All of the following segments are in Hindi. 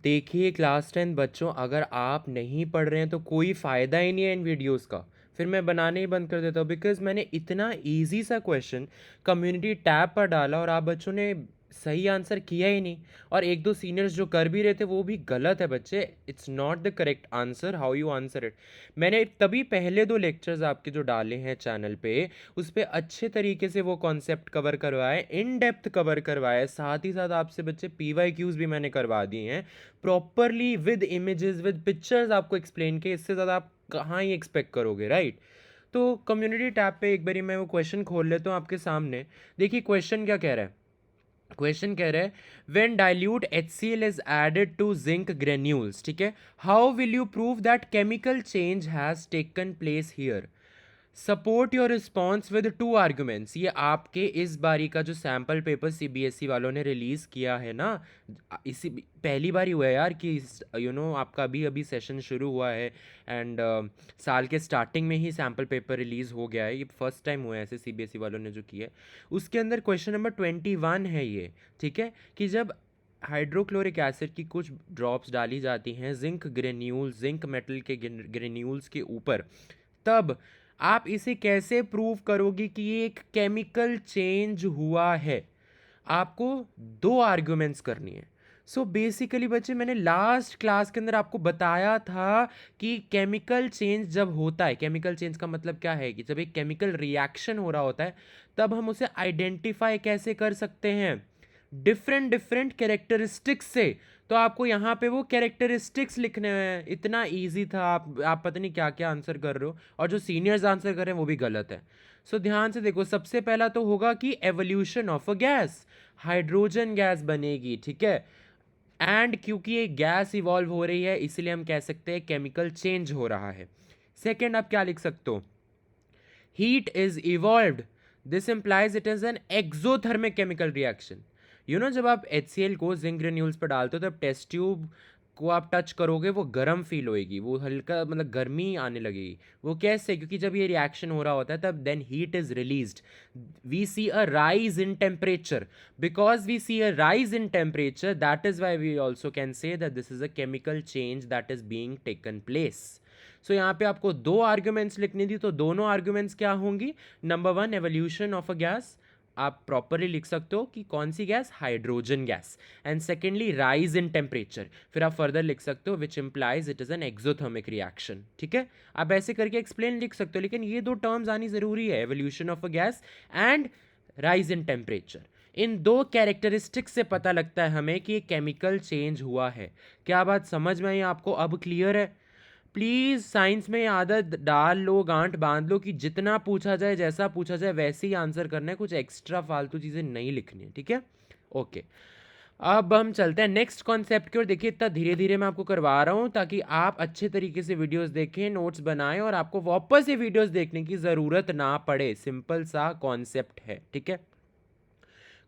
देखिए क्लास 10 बच्चों, अगर आप नहीं पढ़ रहे हैं तो कोई फ़ायदा ही नहीं है इन वीडियोस का। फिर मैं बनाने ही बंद कर देता हूँ, बिकॉज़ मैंने इतना इजी सा क्वेश्चन कम्युनिटी टैब पर डाला और आप बच्चों ने सही आंसर किया ही नहीं। और एक दो सीनियर्स जो कर भी रहे थे वो भी गलत है बच्चे। It's not the correct answer how you answer it. मैंने तभी पहले दो लेक्चर्स आपके जो डाले हैं चैनल पे, उस पर अच्छे तरीके से वो कॉन्सेप्ट कवर करवाए, इन डेप्थ कवर करवाए, साथ ही साथ आपसे बच्चे PYQs भी मैंने करवा दिए हैं properly with images with pictures आपको एक्सप्लेन के। इससे ज़्यादा आप कहाँ ही एक्सपेक्ट करोगे, राइट? तो कम्युनिटी टैब पे एक बारी मैं वो क्वेश्चन खोल लेता हूँ आपके सामने। देखिए क्वेश्चन क्या कह रहा है। क्वेश्चन कह रहा है when dilute HCl is added to zinc granules, ठीक है, how will you prove that chemical change has taken place here. Support your response with two arguments. ये आपके इस बारी का जो सैम्पल पेपर CBSE वालों ने रिलीज़ किया है ना, इसी पहली बार ही हुआ है यार कि आपका अभी अभी सेशन शुरू हुआ है एंड साल के स्टार्टिंग में ही सैम्पल पेपर रिलीज़ हो गया है। ये फर्स्ट टाइम हुआ है ऐसे CBSE वालों ने जो किया है। उसके अंदर क्वेश्चन नंबर 21 है ये, ठीक है, कि जब हाइड्रोक्लोरिक एसिड की कुछ ड्रॉप्स डाली जाती हैं जिंक ग्रेन्यूल्स, जिंक मेटल के ग्रेन्यूल्स के ऊपर, तब आप इसे कैसे प्रूव करोगे कि ये एक केमिकल चेंज हुआ है। आपको दो आर्ग्यूमेंट्स करनी है। सो बेसिकली बच्चे, मैंने लास्ट क्लास के अंदर आपको बताया था कि केमिकल चेंज जब होता है, केमिकल चेंज का मतलब क्या है कि जब एक केमिकल रिएक्शन हो रहा होता है तब हम उसे आइडेंटिफाई कैसे कर सकते हैं, डिफरेंट डिफरेंट कैरेक्टरिस्टिक्स से। तो आपको यहाँ पे वो कैरेक्टरिस्टिक्स लिखने हैं। इतना इजी था, आप पता नहीं क्या क्या आंसर कर रहे हो, और जो सीनियर्स आंसर कर रहे हैं वो भी गलत है। सो ध्यान से देखो, सबसे पहला तो होगा कि evolution of a gas, hydrogen gas बनेगी, ठीक है। एंड क्योंकि ये गैस इवॉल्व हो रही है इसलिए हम कह सकते हैं केमिकल चेंज हो रहा है। सेकेंड, आप क्या लिख सकते हो, heat is evolved, this implies it is an exothermic chemical reaction। जब आप HCl को जिंक ग्रेन्यूल्स पर डालते हो तब टेस्ट ट्यूब को आप टच करोगे वो गर्म फील होएगी, वो हल्का मतलब गर्मी आने लगेगी। वो कैसे? क्योंकि जब ये रिएक्शन हो रहा होता है तब then heat is released, we see a rise in temperature. Because we see a rise in temperature, that is why we also can say that this is a chemical change that is being taken place. So यहाँ पे आपको दो आर्ग्यूमेंट्स लिखनी थी, तो दोनों आर्ग्यूमेंट्स क्या होंगी? Number one, evolution of a gas, आप प्रॉपरली लिख सकते हो कि कौन सी gas, hydrogen gas. And secondly, rise in temperature, फिर आप फर्दर लिख सकते हो which implies it is an exothermic reaction, ठीक है। आप ऐसे करके एक्सप्लेन लिख सकते हो, लेकिन ये दो टर्म्स आनी जरूरी है, evolution of a gas and rise in temperature. इन दो कैरेक्टरिस्टिक्स से पता लगता है हमें कि केमिकल चेंज हुआ है। क्या बात समझ में आई आपको? अब क्लियर है? प्लीज़ साइंस में ये आदत डाल लो, गांठ बांध लो कि जितना पूछा जाए, जैसा पूछा जाए वैसे ही आंसर करना है, कुछ एक्स्ट्रा फालतू चीज़ें नहीं लिखनी है, ठीक है। ओके, अब हम चलते हैं नेक्स्ट कॉन्सेप्ट की ओर। देखिए इतना धीरे धीरे मैं आपको करवा रहा हूँ ताकि आप अच्छे तरीके से वीडियोस देखें, नोट्स बनाएं और आपको वापस ये वीडियोस देखने की ज़रूरत ना पड़े। सिंपल सा कॉन्सेप्ट है, ठीक है।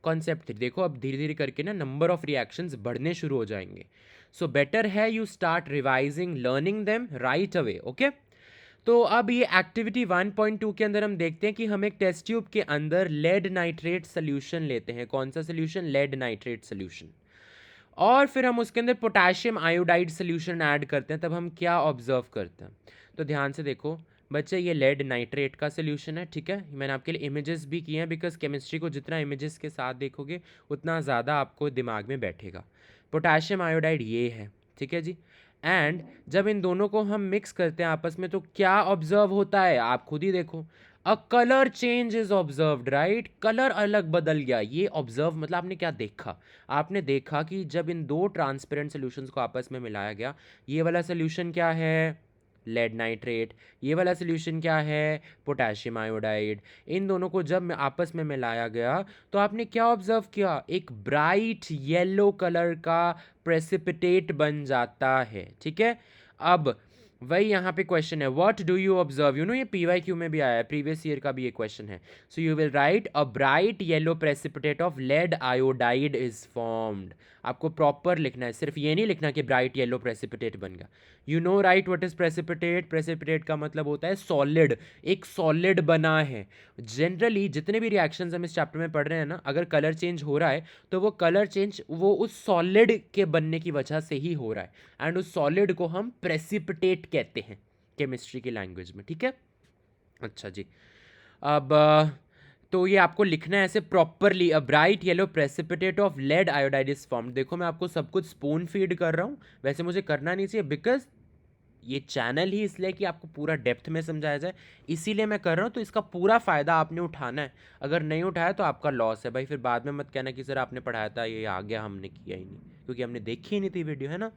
कॉन्सेप्ट देखो, अब धीरे धीरे करके ना नंबर ऑफ रिएक्शंस बढ़ने शुरू हो जाएंगे। सो बेटर है you start revising learning them right away, okay. तो अब ये एक्टिविटी 1.2 के अंदर हम देखते हैं कि हम एक टेस्ट ट्यूब के अंदर लेड नाइट्रेट सोल्यूशन लेते हैं। कौन सा सोल्यूशन? Lead nitrate solution. और फिर हम उसके अंदर पोटेशियम आयोडाइड सोल्यूशन ऐड करते हैं, तब हम क्या ऑब्जर्व करते हैं? तो ध्यान से देखो बच्चे, ये लेड नाइट्रेट का सोल्यूशन है, ठीक है। मैंने आपके लिए इमेजेस भी किए हैं, बिकॉज केमिस्ट्री को जितना इमेजेस के साथ देखोगे उतना ज़्यादा आपको दिमाग में बैठेगा। पोटेशियम आयोडाइड ये है, ठीक है जी। एंड जब इन दोनों को हम मिक्स करते हैं आपस में तो क्या ऑब्जर्व होता है? आप खुद ही देखो, a colour change is observed, right. Colour अलग बदल गया। ये ऑब्जर्व मतलब आपने क्या देखा? आपने देखा कि जब इन दो ट्रांसपेरेंट सॉल्यूशंस को आपस में मिलाया गया, ये वाला सॉल्यूशन क्या है? Lead nitrate. ये वाला सॉल्यूशन क्या है? Potassium iodide. इन दोनों को जब आपस में मिलाया गया तो आपने क्या ऑब्जर्व किया? एक ब्राइट येलो कलर का प्रेसिपिटेट बन जाता है, ठीक है। अब वही यहाँ पे क्वेश्चन है, what do you observe, you know ये PYQ में भी आया है, प्रीवियस ईयर का भी ये क्वेश्चन है. So you will write a bright yellow precipitate of lead iodide is formed. आपको प्रॉपर लिखना है, सिर्फ ये नहीं लिखना कि ब्राइट येलो प्रेसिपिटेट बन गया. You know right what is precipitate. Precipitate का मतलब होता है सॉलिड, एक सॉलिड बना है. जनरली जितने भी रिएक्शंस हम इस चैप्टर में पढ़ रहे हैं ना, अगर कलर चेंज हो रहा है तो वो कलर चेंज वो उस सॉलिड के बनने की वजह से ही हो रहा है, एंड उस सॉलिड को हम प्रेसिपिटेट कहते हैं केमिस्ट्री की लैंग्वेज में. ठीक है, अच्छा जी. अब तो ये आपको लिखना है ऐसे properly, a bright yellow precipitate of lead iodide is formed. देखो मैं आपको सब कुछ स्पून फीड कर रहा हूँ, वैसे मुझे करना नहीं चाहिए बिकॉज ये चैनल ही इसलिए कि आपको पूरा डेप्थ में समझाया जाए, इसीलिए मैं कर रहा हूँ. तो इसका पूरा फ़ायदा आपने उठाना है, अगर नहीं उठाया तो आपका लॉस है भाई. फिर बाद में मत कहना कि सर आपने पढ़ाया था ये आ गया, हमने किया ही नहीं, क्योंकि हमने देखी ही नहीं थी वीडियो, है ना.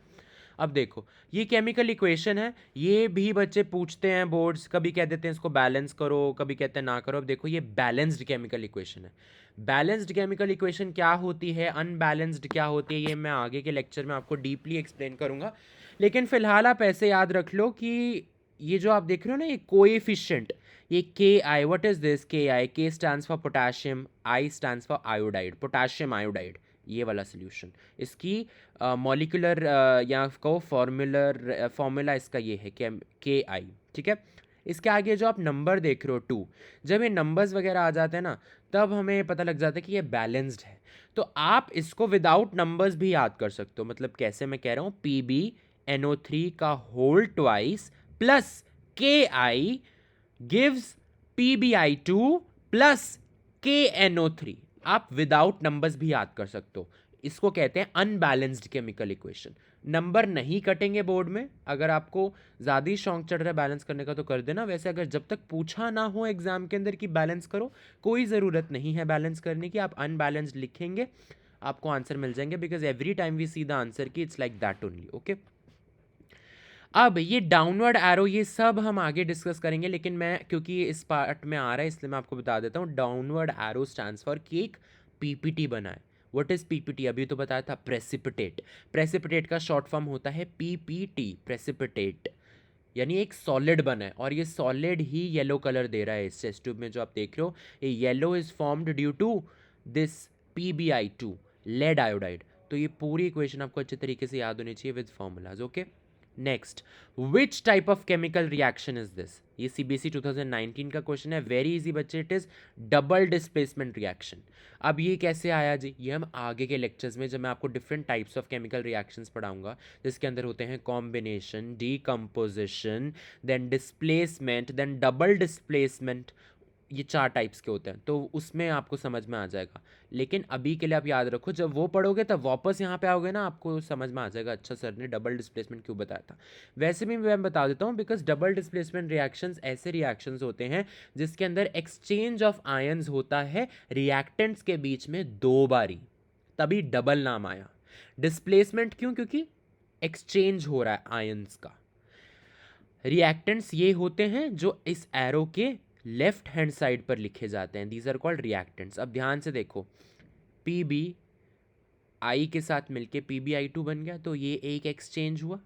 अब देखो ये केमिकल इक्वेशन है, ये भी बच्चे पूछते हैं बोर्ड्स, कभी कह देते हैं इसको बैलेंस करो, कभी कहते हैं ना करो. अब देखो ये बैलेंस्ड केमिकल इक्वेशन है. बैलेंस्ड केमिकल इक्वेशन क्या होती है, अनबैलेंस्ड क्या होती है, ये मैं आगे के लेक्चर में आपको डीपली एक्सप्लेन करूंगा. लेकिन फिलहाल आप ऐसे याद रख लो कि ये जो आप देख रहे हो ना ये कोएफिशिएंट, ये के आई, व्हाट इज दिस के आई, के stands for potassium, I stands for iodide, potassium iodide, ये वाला सोल्यूशन. इसकी मॉलिकुलर या कहो फॉर्मूला इसका ये है के आई. ठीक है, इसके आगे जो आप नंबर देख रहे हो 2, जब ये नंबर्स वगैरह आ जाते हैं ना तब हमें पता लग जाता है कि ये बैलेंस्ड है. तो आप इसको विदाउट नंबर्स भी याद कर सकते हो. मतलब कैसे, मैं कह रहा हूँ PbNO3 का whole twice plus Ki gives PbI2 plus KNO3. आप विदाउट नंबर्स भी याद कर सकते हो. इसको कहते हैं अनबैलेंस्ड केमिकल इक्वेशन. नंबर नहीं कटेंगे बोर्ड में, अगर आपको ज़्यादा ही शौक चढ़ रहा है बैलेंस करने का तो कर देना. वैसे अगर जब तक पूछा ना हो एग्जाम के अंदर कि बैलेंस करो, कोई ज़रूरत नहीं है बैलेंस करने की. आप अनबैलेंस्ड लिखेंगे, आपको आंसर मिल जाएंगे, because every time we see the answer की it's like that only. Okay, अब ये डाउनवर्ड एरो ये सब हम आगे डिस्कस करेंगे, लेकिन मैं क्योंकि ये इस पार्ट में आ रहा है इसलिए मैं आपको बता देता हूँ. डाउनवर्ड एरो स्टैंड्स फॉर कि एक PPT बना है. व्हाट इज PPT, अभी तो बताया था प्रेसिपिटेट. प्रेसिपिटेट का शॉर्ट फॉर्म होता है PPT, प्रेसिपिटेट, यानी एक सॉलिड बना है. और ये सॉलिड ही येलो कलर दे रहा है इस टेस्ट ट्यूब में जो आप देख रहे हो. ये yellow is formed due to this PbI2, lead iodide. तो ये पूरी इक्वेशन आपको अच्छे तरीके से याद होनी चाहिए with formulas. Okay, next, which type of chemical reaction is this. ये CBSE 2019 का क्वेश्चन है, वेरी इजी बच्चे. It is double displacement reaction. अब ये कैसे आया जी, ये हम आगे के लेक्चर्स में जब मैं आपको different types of chemical reactions पढ़ाऊंगा, जिसके अंदर होते हैं combination, decomposition, then displacement, then double displacement. ये 4 टाइप्स के होते हैं, तो उसमें आपको समझ में आ जाएगा. लेकिन अभी के लिए आप याद रखो, जब वो पढ़ोगे तब वापस यहाँ पे आओगे ना, आपको समझ में आ जाएगा अच्छा सर ने डबल डिस्प्लेसमेंट क्यों बताया था. वैसे भी मैं बता देता हूँ, बिकॉज डबल डिस्प्लेसमेंट रिएक्शंस ऐसे रिएक्शंस होते हैं जिसके अंदर एक्सचेंज ऑफ आयन्स होता है रिएक्टेंट्स के बीच में 2 बारी, तभी डबल नाम आया. डिस्प्लेसमेंट क्यों, क्योंकि एक्सचेंज हो रहा है आयन्स का. रिएक्टेंट्स ये होते हैं जो इस एरो के लेफ्ट हैंड साइड पर लिखे जाते हैं, दीज आर कॉल्ड रिएक्टेंट्स. अब ध्यान से देखो, PB आई के साथ मिलके PbI2 बन गया, तो ये एक एक्सचेंज हुआ.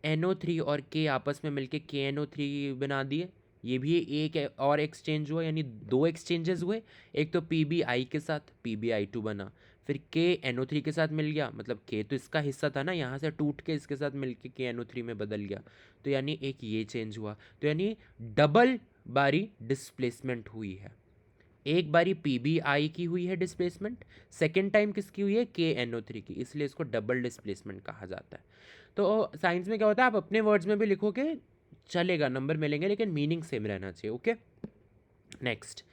NO3 और K आपस में मिलके KNO3 बना दिए, ये भी एक और एक्सचेंज हुआ, यानी 2 एक्सचेंजेस हुए. एक तो PbI के साथ PbI2 बना, फिर KNO3 के साथ मिल गया, मतलब K तो इसका हिस्सा था ना, यहाँ से टूट के इसके साथ मिलके KNO3 में बदल गया, तो यानी एक ये चेंज हुआ. तो यानी डबल बारी डिस्प्लेसमेंट हुई है. एक बारी PbI की हुई है डिस्प्लेसमेंट, सेकेंड टाइम किसकी हुई है, KNO3 की, इसलिए इसको डबल डिस्प्लेसमेंट कहा जाता है. तो साइंस में क्या होता है, आप अपने वर्ड्स में भी लिखोगे चलेगा, नंबर मिलेंगे, लेकिन मीनिंग सेम रहना चाहिए. Okay, next,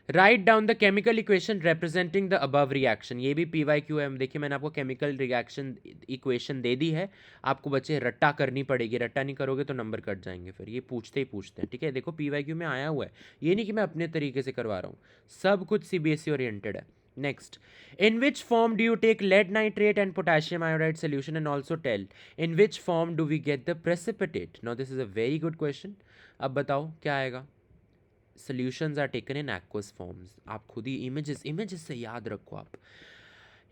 write down the chemical equation representing the above reaction. ये भी PYQ है. देखिए मैंने आपको केमिकल रिएक्शन इक्वेशन दे दी है, आपको बच्चे रट्टा करनी पड़ेगी, रट्टा नहीं करोगे तो नंबर कट जाएंगे, फिर ये पूछते ही पूछते हैं. ठीक है, देखो PYQ में आया हुआ है, ये नहीं कि मैं अपने तरीके से करवा रहा हूँ, सब कुछ CBSE ओरिएंटेड है. Next, in which form do you take lead nitrate and potassium iodide solution, and also tell in which form do we get the precipitate. Now this is a very good question. अब बताओ क्या आएगा. solutions are taken in aqueous forms. आप खुद ही इमेजेस से याद रखो. आप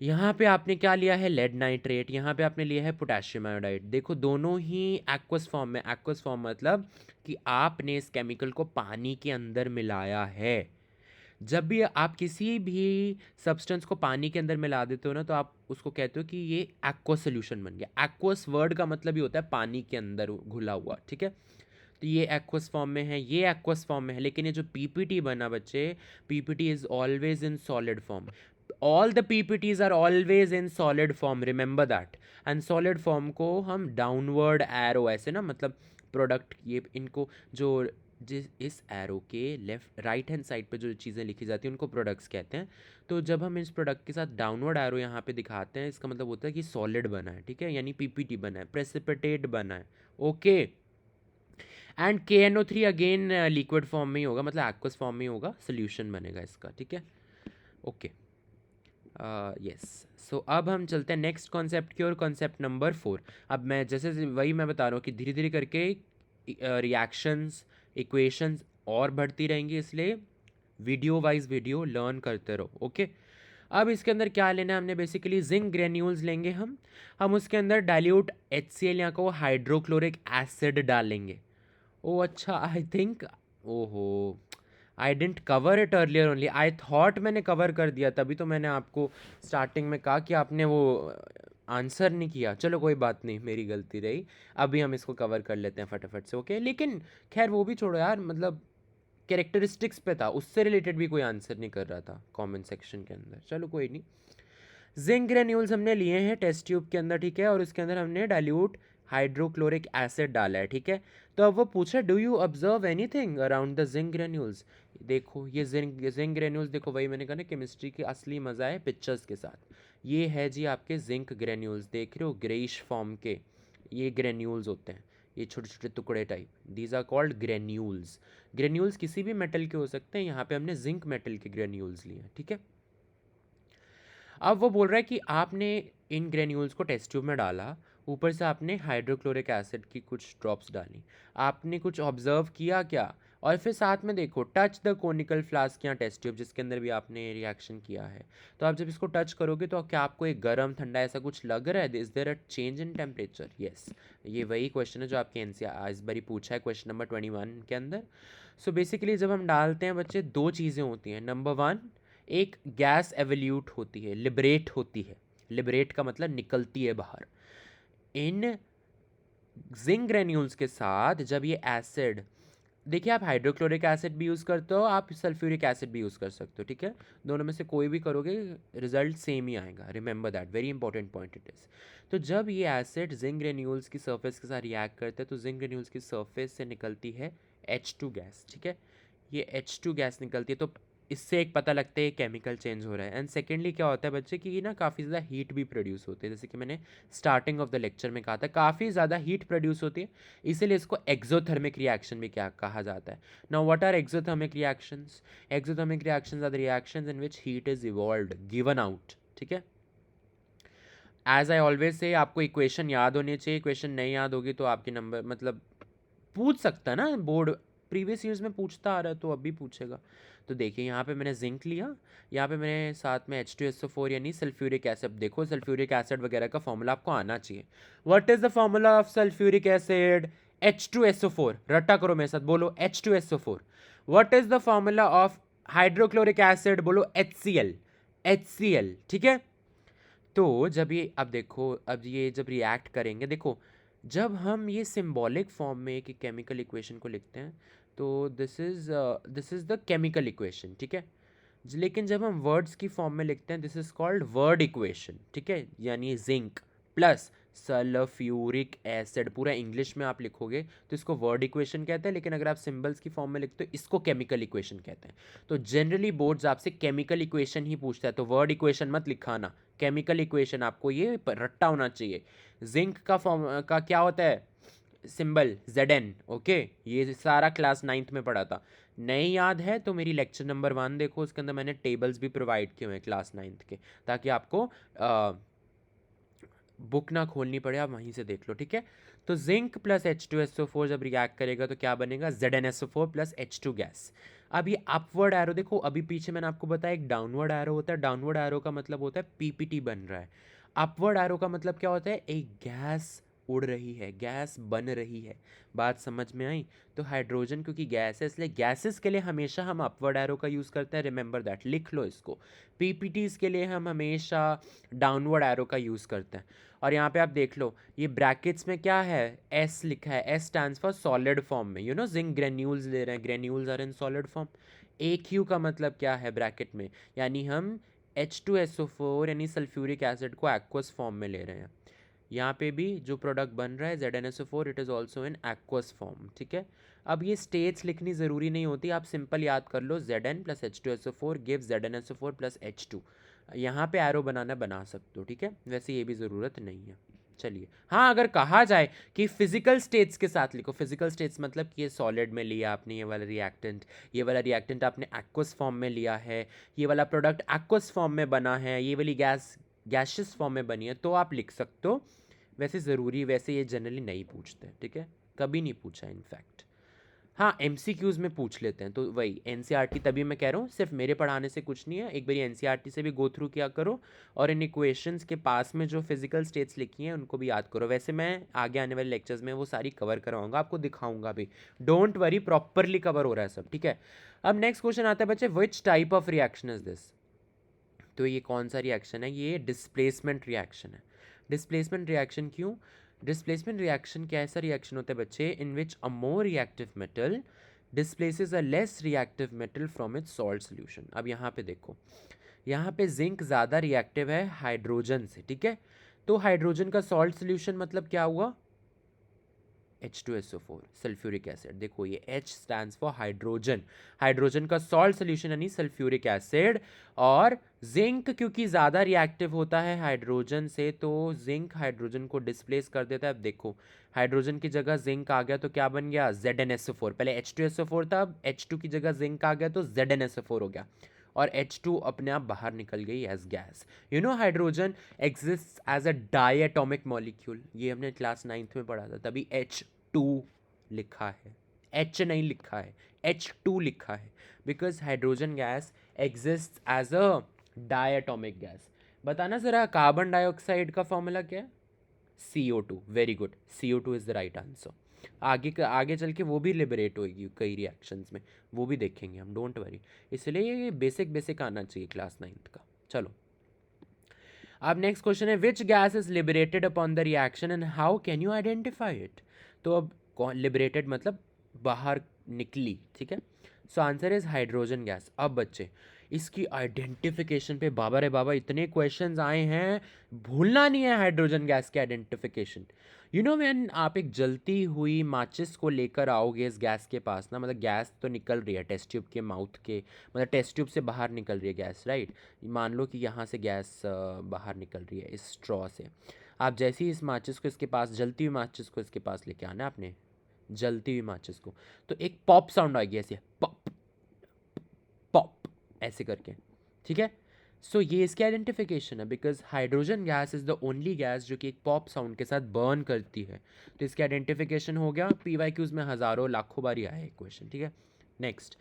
यहाँ पे आपने क्या लिया है, लेड नाइट्रेट, यहाँ पे आपने लिया है पोटेशियम आयोडाइड। देखो दोनों ही एक्वस फॉर्म में, एक्वस फॉर्म मतलब कि आपने इस केमिकल को पानी के अंदर मिलाया है। जब भी आप किसी भी सब्सटेंस को पानी के अंदर मिला देते हो ना, तो आप उसको कहते हो कि ये एक्वस सोल्यूशन बन गया। एक्वस वर्ड का मतलब ही होता है पानी के अंदर घुला हुआ, ठीक है। तो ये एक्वस फॉर्म में है, ये एक्वस फॉर्म में है, लेकिन ये जो पीपीटी बना बच्चे, PPT is always in solid form. All the PPTs are always in solid form, remember that. And solid form को हम डाउनवर्ड एरो ऐसे ना, मतलब प्रोडक्ट, ये इनको जो जिस इस एरो के लेफ्ट राइट हैंड साइड पे जो चीज़ें लिखी जाती हैं उनको प्रोडक्ट्स कहते हैं। तो जब हम इस प्रोडक्ट के साथ डाउनवर्ड एरो यहाँ पे दिखाते हैं, इसका मतलब होता है कि सॉलिड बना है, ठीक है, यानी पीपीटी बना है, प्रेसिपिटेट बना है। Okay. And KNO3 again liquid form में ही होगा, मतलब एक्वस फॉर्म में ही होगा, सोल्यूशन बनेगा इसका, ठीक है। Okay, yes. सो अब हम चलते हैं नेक्स्ट कॉन्सेप्ट की, और कॉन्सेप्ट नंबर 4। अब मैं जैसे वही मैं बता रहा हूँ कि धीरे धीरे करके रिएक्शंस, इक्वेशंस और बढ़ती रहेंगी, इसलिए वीडियो वाइज वीडियो लर्न करते रहो। ओके। अब इसके अंदर क्या लेना है हमने, बेसिकली जिंक ग्रेन्यूल्स लेंगे हम उसके अंदर डाइल्यूट HCl या को हाइड्रोक्लोरिक एसिड डालेंगे। ओ अच्छा, आई थिंक, ओहो, I didn't cover it earlier only, I thought मैंने कवर कर दिया, तभी तो मैंने आपको स्टार्टिंग में कहा कि आपने वो आंसर नहीं किया। चलो कोई बात नहीं, मेरी गलती रही। अभी हम इसको कवर कर लेते हैं फटाफट से। ओके, लेकिन खैर वो भी छोड़ो यार, मतलब कैरेक्टरिस्टिक्स पे था, उससे रिलेटेड भी कोई आंसर नहीं कर रहा था कमेंट सेक्शन के अंदर। चलो कोई नहीं। जिंक ग्रेन्यूल्स हमने लिए हैं टेस्ट ट्यूब के अंदर, ठीक है, और उसके अंदर हमने डाइल्यूट हाइड्रोक्लोरिक एसिड डाला है, ठीक है। तो अब वो पूछा, do you observe anything around the zinc granules. देखो ये जिंक ग्रेन्यूल्स, देखो वही मैंने कहा ना, केमिस्ट्री की असली मज़ा है पिक्चर्स के साथ। ये है जी आपके जिंक ग्रेन्यूल्स, देख रहे हो, ग्रेइश फॉर्म के ये ग्रेन्यूल्स होते हैं, ये छोटे छोटे टुकड़े type, these are called granules. Granules किसी भी मेटल के हो सकते हैं, यहाँ पे हमने जिंक मेटल के ग्रेन्यूल्स लिए हैं, ठीक है। अब वो बोल रहा है कि आपने इन ग्रेन्यूल्स को टेस्ट ट्यूब में डाला, ऊपर से आपने हाइड्रोक्लोरिक एसिड की कुछ ड्रॉप्स डाली, आपने कुछ ऑब्जर्व किया क्या, और फिर साथ में देखो टच द कोनिकल फ्लास्क या टेस्ट ट्यूब जिसके अंदर भी आपने रिएक्शन किया है। तो आप जब इसको टच करोगे तो क्या आपको एक गर्म ठंडा ऐसा कुछ लग रहा है, is there a change in temperature. Yes, ये वही क्वेश्चन है जो आपके NCERT इस बारी पूछा है क्वेश्चन नंबर 21 के अंदर। सो बेसिकली जब हम डालते हैं बच्चे, दो चीज़ें होती हैं। नंबर 1, एक गैस एवल्यूट होती है, लिबरेट होती है। लिबरेट का मतलब निकलती है बाहर। इन जिंक ग्रेन्यूल्स के साथ जब ये एसिड, देखिए आप हाइड्रोक्लोरिक एसिड भी यूज़ करते हो, आप सल्फ्यूरिक एसिड भी यूज़ कर सकते हो, ठीक है। दोनों में से कोई भी करोगे रिजल्ट सेम ही आएगा, remember that, very important point it is. तो जब ये एसिड जिंक ग्रेन्यूल्स की सरफेस के साथ रिएक्ट करते हैं तो जिंक ग्रेन्यूल्स की सरफेस से निकलती है H2 गैस, ठीक है। ये H2 गैस निकलती है, तो इससे एक पता लगता है केमिकल चेंज हो रहा है। एंड सेकेंडली क्या होता है बच्चे कि ना काफ़ी ज़्यादा हीट भी प्रोड्यूस होती है, जैसे कि मैंने स्टार्टिंग ऑफ द लेक्चर में कहा था, काफ़ी ज़्यादा हीट प्रोड्यूस होती है, इसीलिए इसको एक्सोथर्मिक रिएक्शन भी क्या कहा जाता है। Now what are exothermic reactions. Exothermic reactions are the reactions in which heat is evolved given out, ठीक है। एज आई ऑलवेज से आपको इक्वेशन याद होनी चाहिए, इक्वेशन नहीं याद होगी तो आपके नंबर, मतलब पूछ सकता है ना बोर्ड, प्रीवियस ईयर्स में पूछता आ रहा है तो अब भी पूछेगा। तो देखिए यहाँ पे मैंने जिंक लिया, यहाँ पे मैंने साथ में H2SO4 यानी सल्फ्यूरिक एसिड। देखो सल्फ्यूरिक एसिड वगैरह का फॉर्मूला आपको आना चाहिए। What is the formula of sulphuric acid, H2SO4, रट्टा करो मेरे साथ, बोलो H2SO4। What is the formula of hydrochloric acid, बोलो HCl, ठीक है। तो जब ये, अब देखो, अब ये जब रिएक्ट करेंगे, देखो जब हम ये सिंबॉलिक फॉर्म में एक केमिकल इक्वेशन को लिखते हैं तो this is the chemical equation, ठीक है। लेकिन जब हम वर्ड्स की फॉर्म में लिखते हैं, this is called word equation, ठीक है। यानी जिंक प्लस सल्फ्यूरिक एसिड, पूरा इंग्लिश में आप लिखोगे तो इसको वर्ड इक्वेशन कहते हैं, लेकिन अगर आप सिंबल्स की फॉर्म में लिखते हो इसको केमिकल इक्वेशन कहते हैं। तो जनरली बोर्ड्स आपसे केमिकल इक्वेशन ही पूछता है, तो वर्ड इक्वेशन मत लिखाना, केमिकल इक्वेशन आपको ये रट्टा होना चाहिए। जिंक का फॉर्म का क्या होता है, सिंबल Zn, ओके। ये सारा क्लास 9th में पढ़ा था, नहीं याद है तो मेरी लेक्चर नंबर 1 देखो, उसके अंदर मैंने टेबल्स भी प्रोवाइड किए हुए हैं क्लास 9th के, ताकि आपको बुक ना खोलनी पड़े, आप वहीं से देख लो, ठीक है। तो जिंक प्लस H2SO4 जब रिएक्ट करेगा तो क्या बनेगा, ZnSO4 प्लस H2 गैस। अब ये अपवर्ड एरो देखो, अभी पीछे मैंने आपको बताया एक डाउनवर्ड एरो होता है, डाउनवर्ड एरो का मतलब होता है पीपीटी बन रहा है। अपवर्ड एरो का मतलब क्या होता है, एक गैस उड़ रही है, गैस बन रही है। बात समझ में आई? तो हाइड्रोजन क्योंकि गैस है, इसलिए गैसेस के लिए हमेशा हम अपवर्ड एरो का यूज़ करते हैं, रिमेंबर दैट, लिख लो इसको। पीपीटीज़ के लिए हम हमेशा डाउनवर्ड एरो का यूज़ करते हैं। और यहाँ पे आप देख लो, ये ब्रैकेट्स में क्या है, एस लिखा है, S stands for solid form में, यू नो जिंक ग्रेन्यूल्स ले रहे हैं, granules are in solid form. A Q का मतलब क्या है ब्रैकेट में, यानी हम H2SO4 यानी सल्फ्यूरिक एसिड को एक्वस फॉर्म में ले रहे हैं। यहाँ पे भी जो प्रोडक्ट बन रहा है ZnSO4, it is also in aqueous form, ठीक है। अब ये स्टेट्स लिखनी ज़रूरी नहीं होती, आप सिंपल याद कर लो, Zn plus H2SO4 give ZnSO4 plus H2। यहाँ पे एरो बनाना बना सकते हो, ठीक है, वैसे ये भी ज़रूरत नहीं है। चलिए, हाँ, अगर कहा जाए कि फिजिकल स्टेट्स के साथ लिखो, फिजिकल स्टेट्स मतलब कि ये सॉलिड में लिया आपने ये वाला रिएक्टेंट, ये वाला रिएक्टेंट आपने एक्वस फॉर्म में लिया है, ये वाला प्रोडक्ट एक्वस फॉर्म में बना है, ये वाली गैस गैशियस फॉर्म में बनी है, तो आप लिख सकते हो। वैसे ज़रूरी, वैसे ये जनरली नहीं पूछते, ठीक है, कभी नहीं पूछा इनफैक्ट। हाँ, एमसीक्यूज़ में पूछ लेते हैं, तो वही एनसीईआरटी, तभी मैं कह रहा हूँ सिर्फ मेरे पढ़ाने से कुछ नहीं है, एक बार एनसीईआरटी से भी गो थ्रू किया करो, और इन इक्वेशंस के पास में जो फिजिकल स्टेट्स लिखी हैं उनको भी याद करो। वैसे मैं आगे आने वाले लेक्चर्स में वो सारी कवर करवाऊंगा, आपको दिखाऊंगा भी, डोंट वरी, प्रॉपरली कवर हो रहा है सब, ठीक है। अब नेक्स्ट क्वेश्चन आता है बच्चे, which type of reaction is this. तो ये कौन सा रिएक्शन है, ये डिस्प्लेसमेंट रिएक्शन है। डिस्प्लेसमेंट रिएक्शन क्यों? डिस्प्लेसमेंट रिएक्शन क्या ऐसा रिएक्शन होता है बच्चे, in which a more reactive metal displaces a less reactive metal from its salt solution. अब यहाँ पे देखो, यहाँ पे जिंक ज़्यादा रिएक्टिव है हाइड्रोजन से, ठीक है। तो हाइड्रोजन का सॉल्ट सोल्यूशन मतलब क्या हुआ, H2SO4 सल्फ्यूरिक एसिड। देखो ये H stands for hydrogen, hydrogen का सॉल्ट सोल्यूशन यानी सल्फ्यूरिक एसिड। और जिंक क्योंकि ज़्यादा रिएक्टिव होता है हाइड्रोजन से, तो जिंक हाइड्रोजन को डिस्प्लेस कर देता है। अब देखो, हाइड्रोजन की जगह जिंक आ गया तो क्या बन गया, ZnSO4। पहले H2SO4 था, अब H2 की जगह जिंक आ गया तो ZnSO4 हो गया, और H2 अपने आप बाहर निकल गई as gas. You know hydrogen exist as a diatomic molecule, ये हमने क्लास 9th में पढ़ा था, तभी H2 लिखा है, H नहीं लिखा है, H2 लिखा है, because hydrogen gas exist as a diatomic gas. बताना ज़रा, कार्बन डाइऑक्साइड का फॉर्मूला क्या है, CO2। Very good, CO2 is the right answer. आगे चल के वो भी लिबरेट होगी कई रिएक्शंस में, वो भी देखेंगे हम, डोंट वरी। इसलिए ये बेसिक बेसिक आना चाहिए क्लास 9th का। चलो, अब नेक्स्ट क्वेश्चन है, which gas is liberated upon the reaction and how can you identify it. तो अब लिबरेटेड मतलब बाहर निकली, ठीक है। So answer is hydrogen gas. अब बच्चे, इसकी आइडेंटिफिकेशन पे बाबा रे बाबा इतने क्वेश्चंस आए हैं, भूलना नहीं है हाइड्रोजन गैस के आइडेंटिफिकेशन। यू नो व्हेन आप एक जलती हुई माचिस को लेकर आओगे इस गैस के पास ना, मतलब गैस तो निकल रही है टेस्ट ट्यूब के माउथ के, मतलब टेस्ट ट्यूब से बाहर निकल रही है गैस, राइट। मान लो कि यहाँ से गैस बाहर निकल रही है इस स्ट्रॉ से। आप जैसे ही इस माचिस को इसके पास, जलती हुई माचिस को इसके पास लेके आना आपने, जलती हुई माचिस को, तो एक पॉप साउंड आएगी ऐसे, पॉप पॉप ऐसे करके, ठीक है। सो ये इसकी आइडेंटिफिकेशन है, because hydrogen gas is the only gas जो कि एक पॉप साउंड के साथ बर्न करती है। तो इसकी आइडेंटिफिकेशन हो गया, PYQs में हज़ारों लाखों बार आया है क्वेश्चन, ठीक है। नेक्स्ट,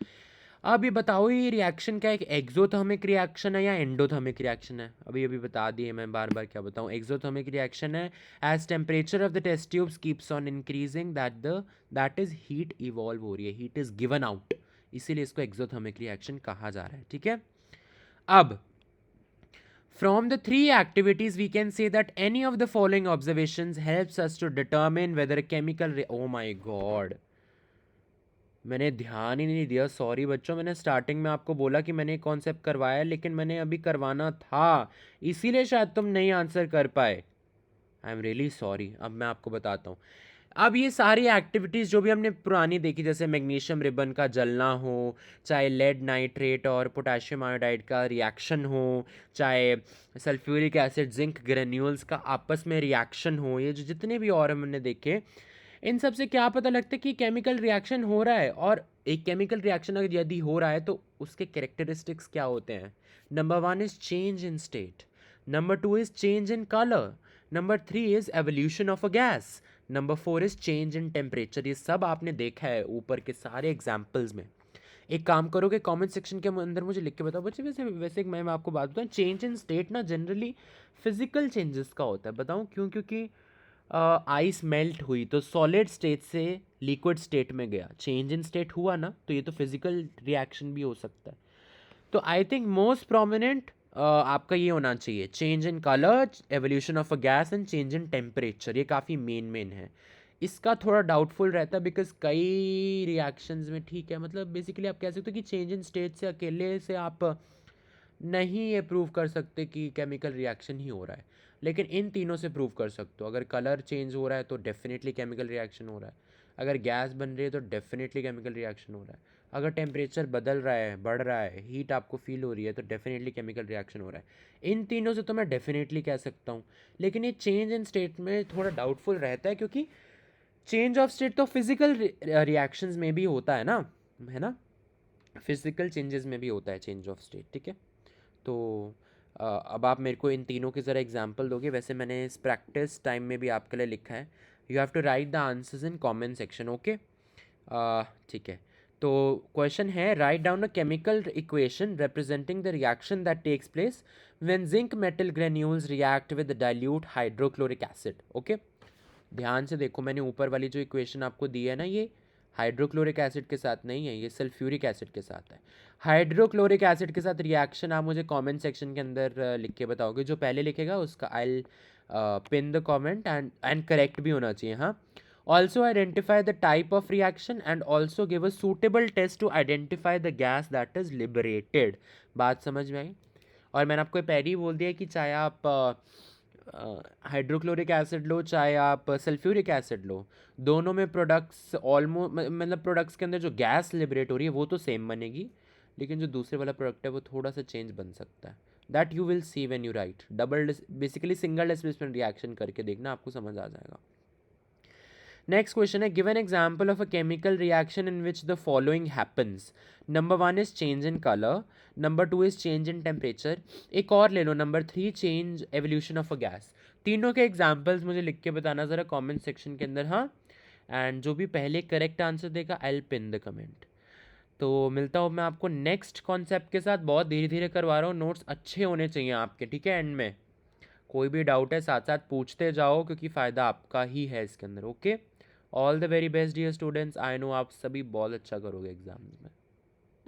अब ये बताओ, ये रिएक्शन क्या है, एक एक्सोथर्मिक रिएक्शन है या एंडोथर्मिक रिएक्शन है। अभी अभी बता दिए, मैं बार बार क्या बताऊँ, एक्सोथर्मिक रिएक्शन है। As temperature of the test tubes keeps on increasing that is heat evolve हो रही है, हीट इज गिवन आउट, इसीलिए इसको एक्सोथर्मिक रिएक्शन कहा जा रहा है, ठीक है। अब from the three activities we can say that any of the following observations helps us to determine whether a oh my god, मैंने ध्यान ही नहीं दिया, सॉरी बच्चों। मैंने स्टार्टिंग में आपको बोला कि मैंने कॉन्सेप्ट करवाया, लेकिन मैंने अभी करवाना था, इसीलिए शायद तुम नहीं आंसर कर पाए। I am really sorry. अब मैं आपको बताता हूँ। अब ये सारी एक्टिविटीज़ जो भी हमने पुरानी देखी, जैसे मैग्नीशियम रिबन का जलना हो, चाहे लेड नाइट्रेट और पोटेशियम आयोडाइड का रिएक्शन हो, चाहे सल्फ्यूरिक एसिड जिंक ग्रेन्यूल्स का आपस में रिएक्शन हो, ये जो जितने भी और हमने देखे, इन सब से क्या पता लगता है कि केमिकल रिएक्शन हो रहा है। और एक केमिकल रिएक्शन अगर यदि हो रहा है तो उसके कैरेक्टरिस्टिक्स क्या होते हैं। Number 1 is change in state, number 2 is change in colour, number 3 is evolution of a gas, number 4 is change in temperature. ये सब आपने देखा है ऊपर के सारे एग्जाम्पल्स में। एक काम करोगे कमेंट सेक्शन के अंदर मुझे लिख के बताओ बच्चे। वैसे वैसे एक मैं आपको बात बताऊँ, चेंज इन स्टेट ना जनरली फिजिकल चेंजेस का होता है। बताऊँ क्यों? क्योंकि आइस मेल्ट हुई तो सॉलिड स्टेट से लिक्विड स्टेट में गया, चेंज इन स्टेट हुआ ना, तो ये तो फिजिकल रिएक्शन भी हो सकता है। तो आई थिंक मोस्ट प्रोमिनेंट आपका ये होना चाहिए, change in colour, evolution of a gas and change in temperature. ये काफ़ी मेन है। इसका थोड़ा डाउटफुल रहता है बिकॉज कई रिएक्शंस में ठीक है, मतलब बेसिकली आप कह सकते हो कि चेंज इन स्टेट से अकेले से आप नहीं ये प्रूव कर सकते कि केमिकल रिएक्शन ही हो रहा है, लेकिन इन तीनों से प्रूव कर सकते हो। अगर कलर चेंज हो रहा है तो डेफिनेटली केमिकल रिएक्शन हो रहा है, अगर गैस बन रही है तो डेफिनेटली केमिकल रिएक्शन हो रहा है, अगर टेम्परेचर बदल रहा है, बढ़ रहा है, हीट आपको फील हो रही है तो डेफिनेटली केमिकल रिएक्शन हो रहा है। इन तीनों से तो मैं डेफिनेटली कह सकता हूँ, लेकिन ये चेंज इन स्टेट में थोड़ा डाउटफुल रहता है क्योंकि चेंज ऑफ स्टेट तो फिजिकल रिएक्शंस में भी होता है ना, फिजिकल चेंजेस में भी होता है चेंज ऑफ स्टेट, ठीक है। तो अब आप मेरे को इन तीनों के ज़रा एग्जांपल दोगे? वैसे मैंने इस प्रैक्टिस टाइम में भी आपके लिए लिखा है, you have to write the answers in comment section, okay. ठीक है। तो क्वेश्चन है, write down a chemical equation representing the reaction that takes place when zinc metal granules react with dilute hydrochloric acid, okay. ध्यान से देखो, मैंने ऊपर वाली जो इक्वेशन आपको दी है ना, ये हाइड्रोक्लोरिक एसिड के साथ नहीं है, ये सल्फ्यूरिक एसिड के साथ है। हाइड्रोक्लोरिक एसिड के साथ रिएक्शन आप मुझे कमेंट सेक्शन के अंदर लिख के बताओगे। जो पहले लिखेगा उसका I pin the comment and correct भी होना चाहिए, हाँ। Also identify the type of reaction and also give a suitable test to identify the gas that is liberated. बात समझ में आई? और मैंने आपको पहले ही बोल दिया कि चाहे आप हाइड्रोक्लोरिक एसिड लो चाहे आप सल्फ्यूरिक एसिड लो, दोनों में प्रोडक्ट्स ऑलमोस्ट, मतलब प्रोडक्ट्स के अंदर जो गैस लिबरेट हो रही है वो तो सेम बनेगी, लेकिन जो दूसरे वाला प्रोडक्ट है वो थोड़ा सा चेंज बन सकता है। That you will see when you write double, basically single displacement reaction करके देखना, आपको समझ आ जाएगा। नेक्स्ट क्वेश्चन है, give an example of a chemical reaction in which the following happens. Number 1 is change in colour, number 2 is change in temperature, एक और ले लो, number 3 change evolution of a gas. तीनों के एग्जाम्पल्स मुझे लिख के बताना ज़रा कमेंट सेक्शन के अंदर, हाँ। एंड जो भी पहले करेक्ट आंसर देगा I will pin the comment. तो मिलता हूँ मैं आपको नेक्स्ट कॉन्सेप्ट के साथ। बहुत धीरे धीरे करवा रहा हूँ, नोट्स अच्छे होने चाहिए आपके, ठीक है। एंड में कोई भी डाउट है साथ साथ पूछते जाओ क्योंकि फ़ायदा आपका ही है इसके अंदर, okay. All the very best dear students, I know आप सभी बहुत अच्छा करोगे एग्जाम में।